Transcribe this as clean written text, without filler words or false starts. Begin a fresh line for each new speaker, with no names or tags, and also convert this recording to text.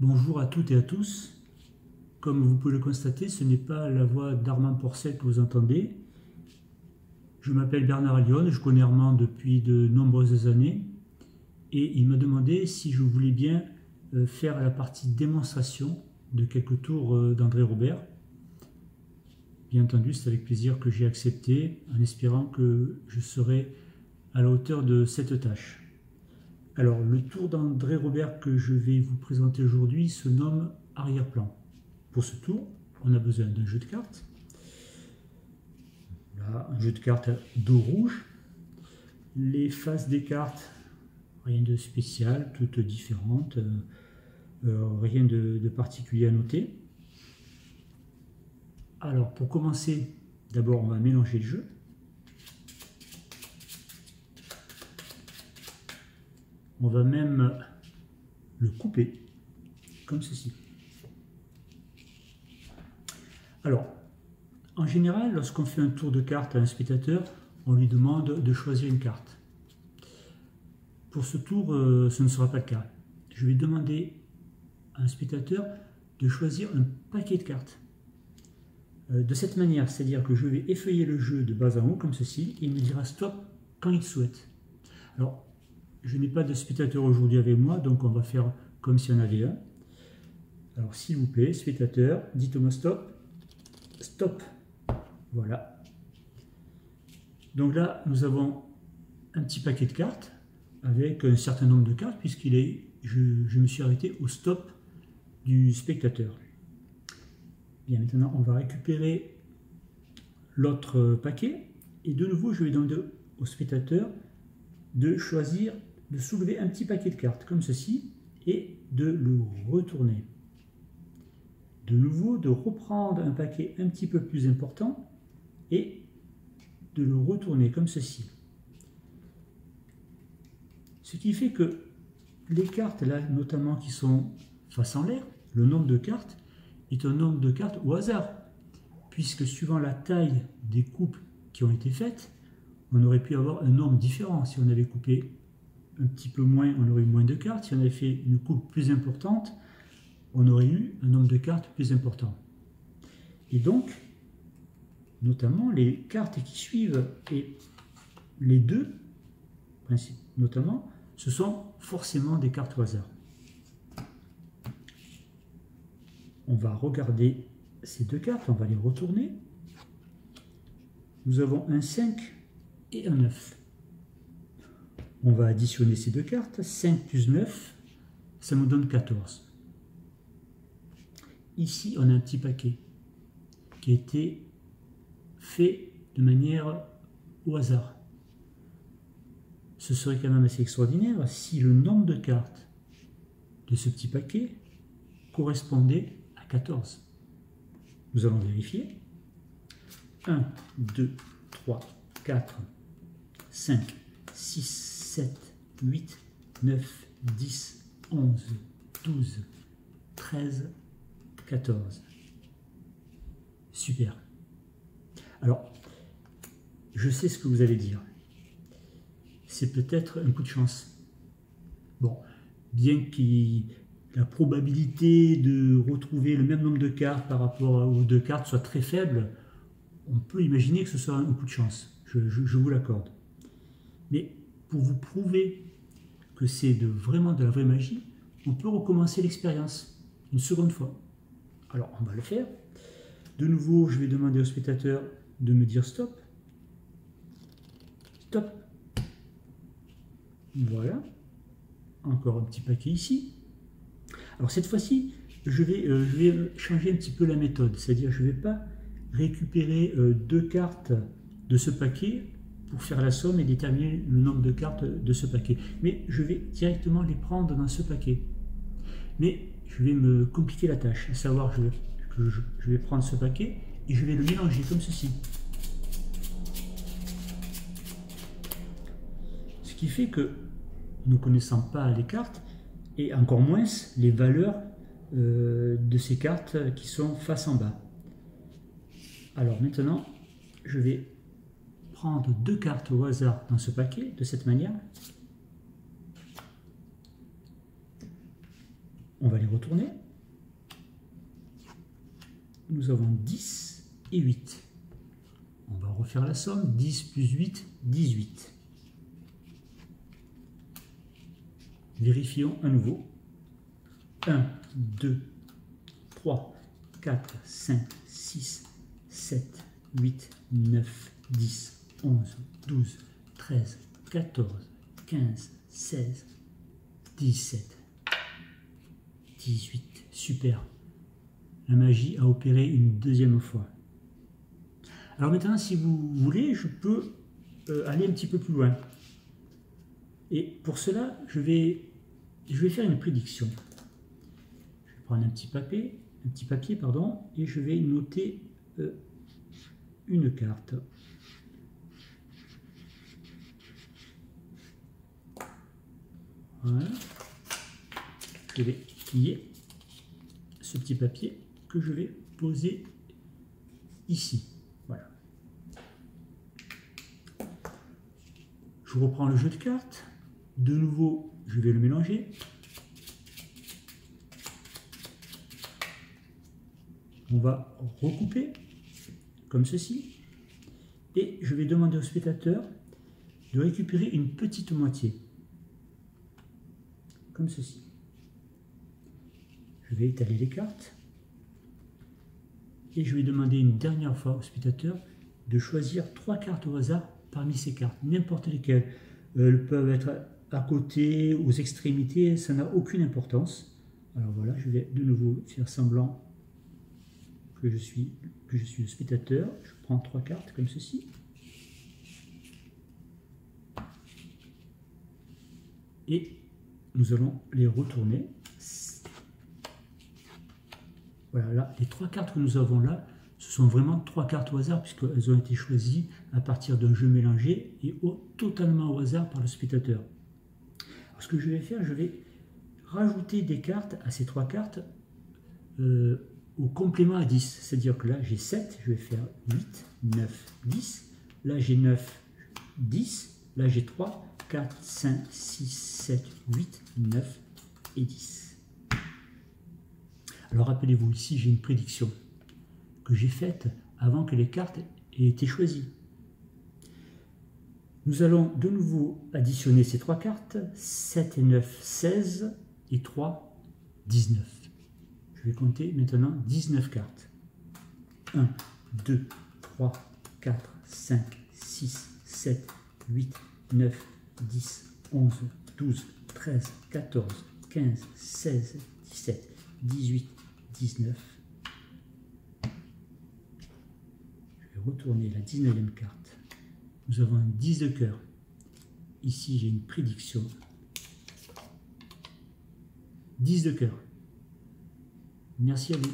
Bonjour à toutes et à tous. Comme vous pouvez le constater, ce n'est pas la voix d'Armand Porcel que vous entendez. Je m'appelle Bernard Allione, je connais Armand depuis de nombreuses années et il m'a demandé si je voulais bien faire la partie démonstration de quelques tours d'André Robert. Bien entendu, c'est avec plaisir que j'ai accepté en espérant que je serai à la hauteur de cette tâche. Alors, le tour d'André Robert que je vais vous présenter aujourd'hui se nomme Arrière-plan. Pour ce tour, on a besoin d'un jeu de cartes. Là, un jeu de cartes dos rouge. Les faces des cartes, rien de spécial, toutes différentes, rien de particulier à noter. Alors, pour commencer, d'abord, on va mélanger le jeu. On va même le couper, comme ceci. Alors, en général, lorsqu'on fait un tour de cartes à un spectateur, on lui demande de choisir une carte. Pour ce tour, ce ne sera pas le cas. Je vais demander à un spectateur de choisir un paquet de cartes. De cette manière, c'est-à-dire que je vais effeuiller le jeu de bas en haut, comme ceci, et il me dira stop quand il souhaite. Alors, je n'ai pas de spectateur aujourd'hui avec moi, donc on va faire comme si on avait un. Alors, s'il vous plaît, spectateur, dites-moi stop. Stop. Voilà. Donc là, nous avons un petit paquet de cartes avec un certain nombre de cartes, je me suis arrêté au stop du spectateur. Bien, maintenant, on va récupérer l'autre paquet. Et de nouveau, je vais demander au spectateur de choisir, de soulever un petit paquet de cartes, comme ceci, et de le retourner. De nouveau, de reprendre un paquet un petit peu plus important et de le retourner comme ceci. Ce qui fait que les cartes, là, notamment qui sont face en l'air, le nombre de cartes est un nombre de cartes au hasard, puisque suivant la taille des coupes qui ont été faites, on aurait pu avoir un nombre différent. Si on avait coupé un petit peu moins, on aurait eu moins de cartes. Si on avait fait une coupe plus importante, on aurait eu un nombre de cartes plus important. Et donc, notamment, les cartes qui suivent, et les deux, notamment, ce sont forcément des cartes au hasard. On va regarder ces deux cartes, on va les retourner. Nous avons un 5 et un 9. On va additionner ces deux cartes. 5 plus 9, ça nous donne 14. Ici, on a un petit paquet qui a été fait de manière au hasard. Ce serait quand même assez extraordinaire si le nombre de cartes de ce petit paquet correspondait à 14. Nous allons vérifier. 1, 2, 3, 4, 5, 6, 7, 8, 9, 10, 11, 12, 13, 14. Super. Alors, je sais ce que vous allez dire. C'est peut-être un coup de chance. Bon, bien que la probabilité de retrouver le même nombre de cartes par rapport aux deux cartes soit très faible, on peut imaginer que ce soit un coup de chance. Je vous l'accorde. Mais pour vous prouver que c'est vraiment de la vraie magie, on peut recommencer l'expérience une seconde fois. Alors, on va le faire. De nouveau, je vais demander au spectateur de me dire stop. Stop. Voilà. Encore un petit paquet ici. Alors, cette fois-ci, je vais changer un petit peu la méthode. C'est-à-dire, je ne vais pas récupérer deux cartes de ce paquet pour faire la somme et déterminer le nombre de cartes de ce paquet. Mais je vais directement les prendre dans ce paquet. Mais je vais me compliquer la tâche, à savoir que je vais prendre ce paquet et je vais le mélanger comme ceci. Ce qui fait que, ne connaissant pas les cartes, et encore moins les valeurs de ces cartes qui sont face en bas. Alors maintenant, je vais prendre deux cartes au hasard dans ce paquet, de cette manière. on va les retourner. Nous avons 10 et 8. On va refaire la somme. 10 plus 8, 18. Vérifions à nouveau. 1, 2, 3, 4, 5, 6, 7, 8, 9, 10, 11, 12, 13, 14, 15, 16, 17, 18. Super. La magie a opéré une deuxième fois. Alors maintenant, si vous voulez, je peux aller un petit peu plus loin. Et pour cela, je vais faire une prédiction. Je vais prendre un petit papier, et je vais noter une carte. Voilà. Je vais plier ce petit papier que je vais poser ici. Voilà. Je reprends le jeu de cartes. De nouveau, je vais le mélanger. On va recouper comme ceci. Et je vais demander au spectateur de récupérer une petite moitié. Comme ceci. Je vais étaler les cartes. Et je vais demander une dernière fois au spectateur de choisir 3 cartes au hasard parmi ces cartes, n'importe lesquelles. Elles peuvent être à côté, aux extrémités, ça n'a aucune importance. Alors voilà, je vais de nouveau faire semblant que je suis le spectateur. Je prends 3 cartes comme ceci. Et nous allons les retourner. Voilà, là, les 3 cartes que nous avons là, ce sont vraiment 3 cartes au hasard puisqu'elles ont été choisies à partir d'un jeu mélangé et totalement au hasard par le spectateur. Alors, ce que je vais faire, je vais rajouter des cartes à ces 3 cartes au complément à 10. C'est-à-dire que là, j'ai 7, je vais faire 8, 9, 10. Là, j'ai 9, 10. Là, j'ai 3, 4, 5, 6, 7, 8, 9 et 10. Alors rappelez-vous, ici j'ai une prédiction que j'ai faite avant que les cartes aient été choisies. Nous allons de nouveau additionner ces 3 cartes. 7 et 9, 16 et 3, 19. Je vais compter maintenant 19 cartes. 1, 2, 3, 4, 5, 6, 7, 8, 9, 10, 11, 12, 13, 14, 15, 16, 17, 18, 19. Je vais retourner la 19e carte. Nous avons un 10 de cœur. Ici, j'ai une prédiction. 10 de cœur. Merci à vous.